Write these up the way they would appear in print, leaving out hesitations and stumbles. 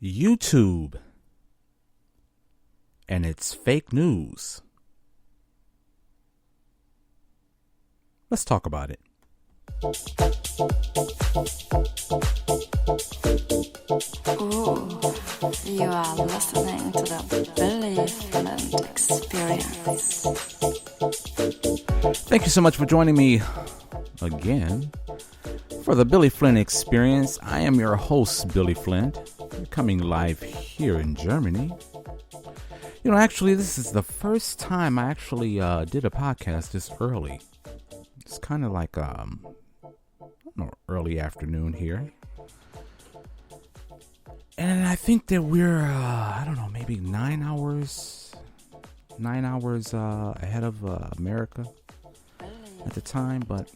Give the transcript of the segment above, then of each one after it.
YouTube and its fake news. Let's talk about it. Ooh, you are listening to the Billy Flint Experience. Thank you so much for joining me again for the Billy Flint Experience. I am your host, Billy Flint, coming live here in Germany. You know, actually, this is the first time I actually did a podcast this early. It's kind of like early afternoon here. And I think that we're, maybe 9 hours ahead of America at the time. But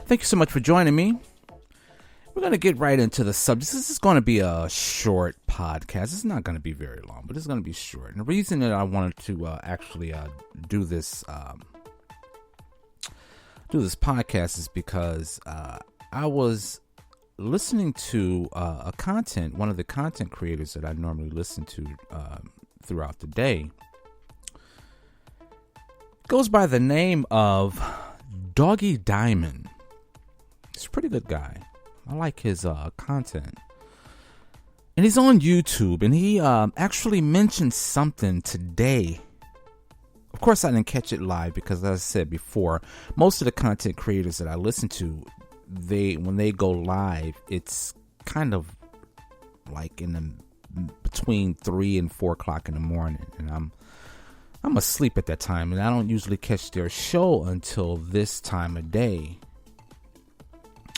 thank you so much for joining me. We're going to get right into the subject. This is going to be a short podcast. It's not going to be very long, but it's going to be short. And the reason that I wanted to do this podcast is because I was listening to one of the content creators that I normally listen to throughout the day. Goes by the name of Doggy Diamond. He's a pretty good guy. I like his content. And he's on YouTube, and he actually mentioned something today. Of course, I didn't catch it live because, as I said before, most of the content creators that I listen to, when they go live, it's kind of like between 3 and 4 o'clock in the morning, and I'm asleep at that time, and I don't usually catch their show until this time of day.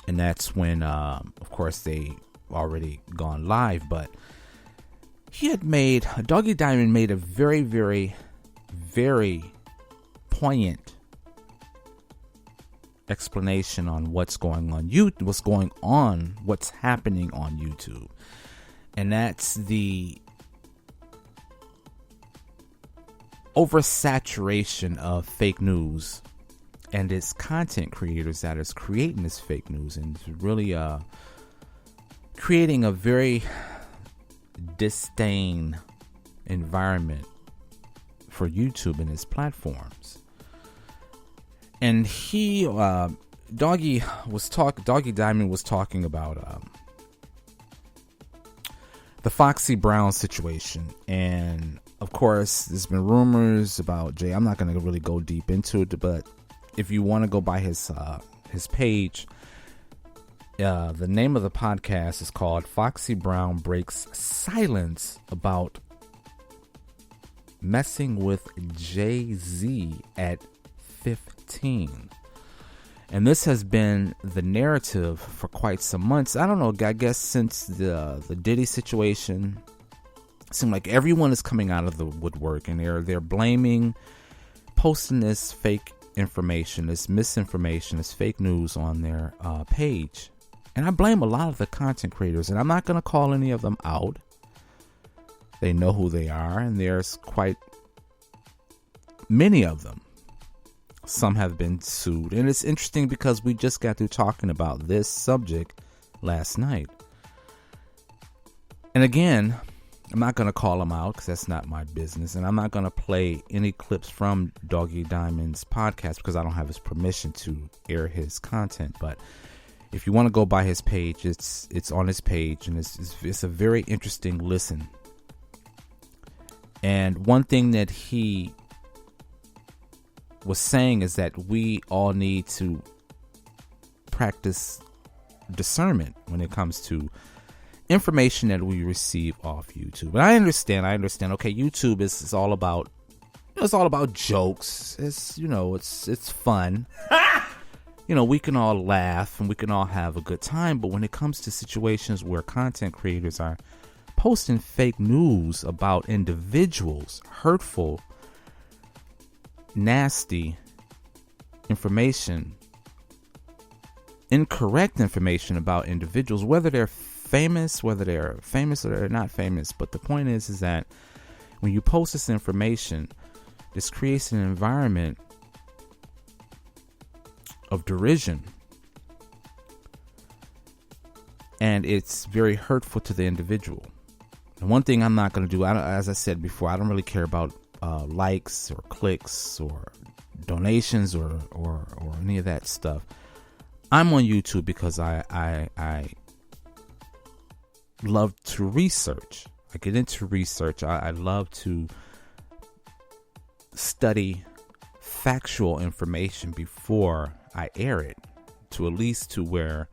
And that's when, of course, they already gone live. But Doggy Diamond made a very, very, very poignant explanation on what's happening on YouTube. And that's the oversaturation of fake news and its content creators that is creating this fake news and really creating a very disdain environment for YouTube and its platforms. And Doggy Diamond was talking about the Foxy Brown situation. And of course, there's been rumors about Jay. I'm not going to really go deep into it, but if you want to go by his page, the name of the podcast is called Foxy Brown Breaks Silence About Messing with Jay-Z at 15. And this has been the narrative for quite some months. I don't know, I guess since the Diddy situation, it seemed like everyone is coming out of the woodwork and they're posting this fake information, this misinformation, this fake news on their page. And I blame a lot of the content creators, and I'm not going to call any of them out. They know who they are, and there's quite many of them. Some have been sued, and it's interesting because we just got through talking about this subject last night. And again, I'm not going to call them out because that's not my business, and I'm not going to play any clips from Doggy Diamond's podcast because I don't have his permission to air his content. But if you want to go by his page, it's on his page, and it's a very interesting listen. And one thing that he was saying is that we all need to practice discernment when it comes to information that we receive off YouTube. And I understand. Okay, YouTube is all about jokes. It's fun. We can all laugh and we can all have a good time. But when it comes to situations where content creators are posting fake news about individuals, hurtful, nasty information, incorrect information about individuals, whether they're famous or they're not famous. But the point is that when you post this information, this creates an environment of derision, and it's very hurtful to the individual. And one thing I'm not going to do, as I said before, I don't really care about likes or clicks or donations or any of that stuff. I'm on YouTube because I love to research. I get into research. I love to study factual information before I air it, to at least to where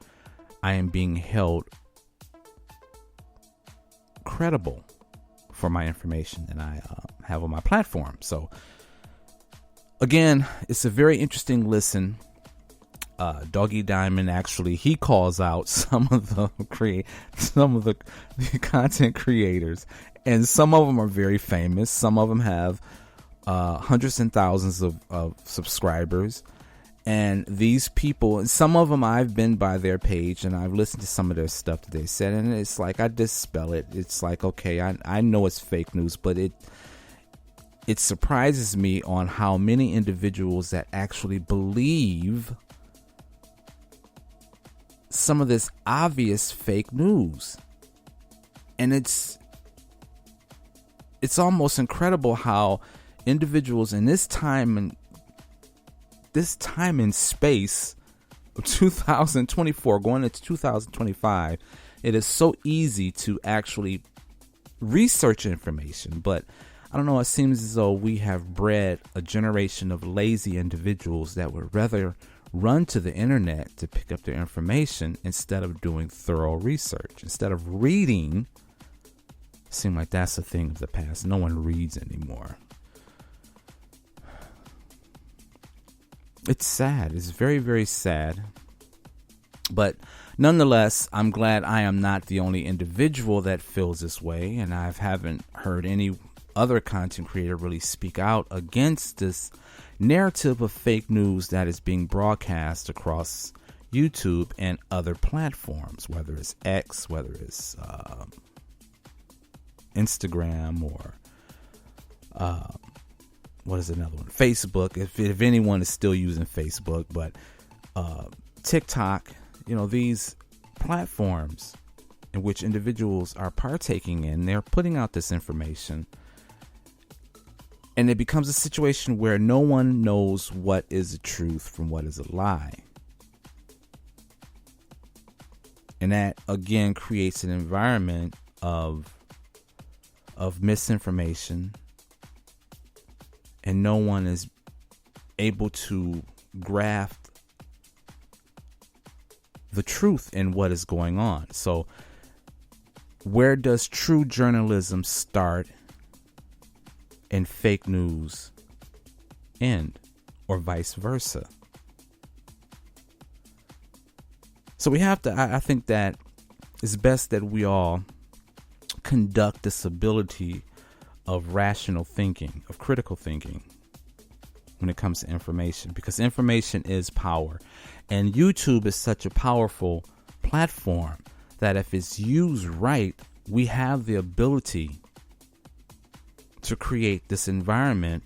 I am being held credible for my information that I have on my platform. So again, it's a very interesting listen. Doggy Diamond, actually, he calls out some of the content creators, and some of them are very famous. Some of them have hundreds and thousands of subscribers, and these people, some of them I've been by their page and I've listened to some of their stuff that they said, and it's like I dispel it. It's like, okay, I know it's fake news, but it surprises me on how many individuals that actually believe some of this obvious fake news. And it's almost incredible how individuals in this time and space of 2024 going into 2025, it is so easy to actually research information. But I don't know, it seems as though we have bred a generation of lazy individuals that would rather run to the internet to pick up their information instead of doing thorough research, instead of reading. It seems like that's a thing of the past. No one reads anymore. It's sad. It's very, very sad. But nonetheless, I'm glad I am not the only individual that feels this way, and I haven't heard any other content creator really speak out against this narrative of fake news that is being broadcast across YouTube and other platforms, whether it's X, whether it's Instagram, or what is another one? Facebook, if anyone is still using Facebook, but TikTok, these platforms in which individuals are partaking in, they're putting out this information. And it becomes a situation where no one knows what is the truth from what is a lie. And that, again, creates an environment of misinformation. And no one is able to graft the truth in what is going on. So where does true journalism start and fake news end, or vice versa? So we have to, I think that it's best that we all conduct this ability of rational thinking, of critical thinking when it comes to information, because information is power. And YouTube is such a powerful platform that if it's used right, we have the ability to create this environment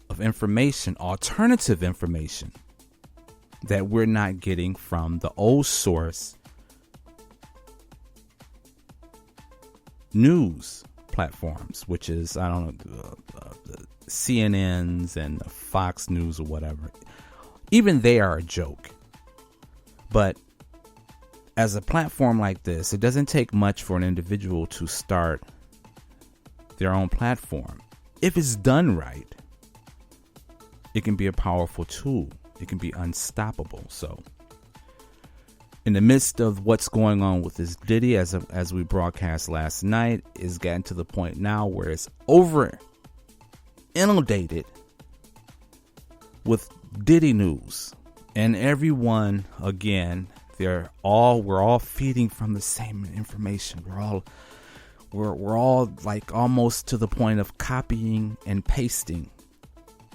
of information, alternative information, that we're not getting from the old source news platforms, which is, I don't know, the CNNs and the Fox News or whatever. Even they are a joke. But as a platform like this, it doesn't take much for an individual to start their own platform. If it's done right, it can be a powerful tool. It can be unstoppable. So in the midst of what's going on with this Diddy, as we broadcast last night, is getting to the point now where it's over inundated with Diddy news, and everyone, again, we're all feeding from the same information. We're all like almost to the point of copying and pasting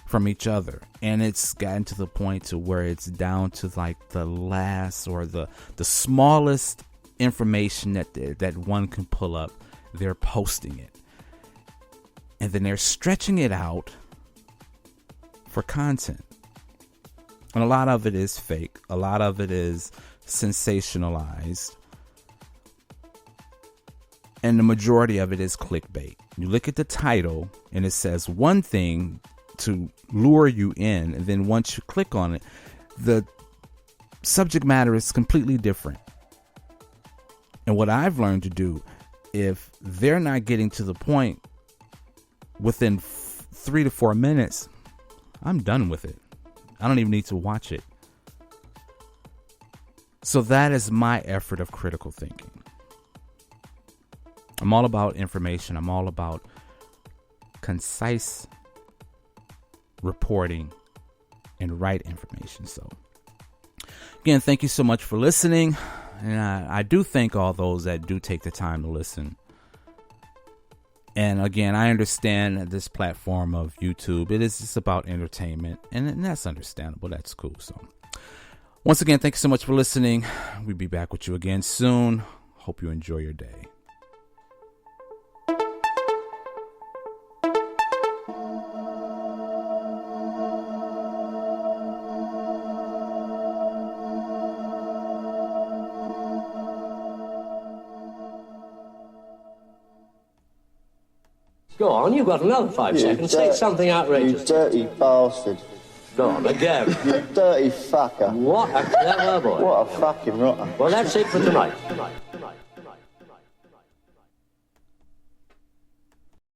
from each other, and it's gotten to the point to where it's down to like the last or the smallest information that one can pull up. They're posting it, and then they're stretching it out for content. And a lot of it is fake. A lot of it is sensationalized. And the majority of it is clickbait. You look at the title and it says one thing to lure you in, and then once you click on it, the subject matter is completely different. And what I've learned to do, if they're not getting to the point within 3 to 4 minutes, I'm done with it. I don't even need to watch it. So that is my effort of critical thinking. I'm all about information. I'm all about concise reporting and right information. So again, thank you so much for listening. And I do thank all those that do take the time to listen. And again, I understand that this platform of YouTube, it is just about entertainment, and that's understandable. That's cool. So once again, thank you so much for listening. We'll be back with you again soon. Hope you enjoy your day. Go on, you've got another 5 seconds. Say something outrageous. You dirty bastard. Go on, again. You dirty fucker. What a clever boy. What a fucking rotter. Well, that's it for tonight.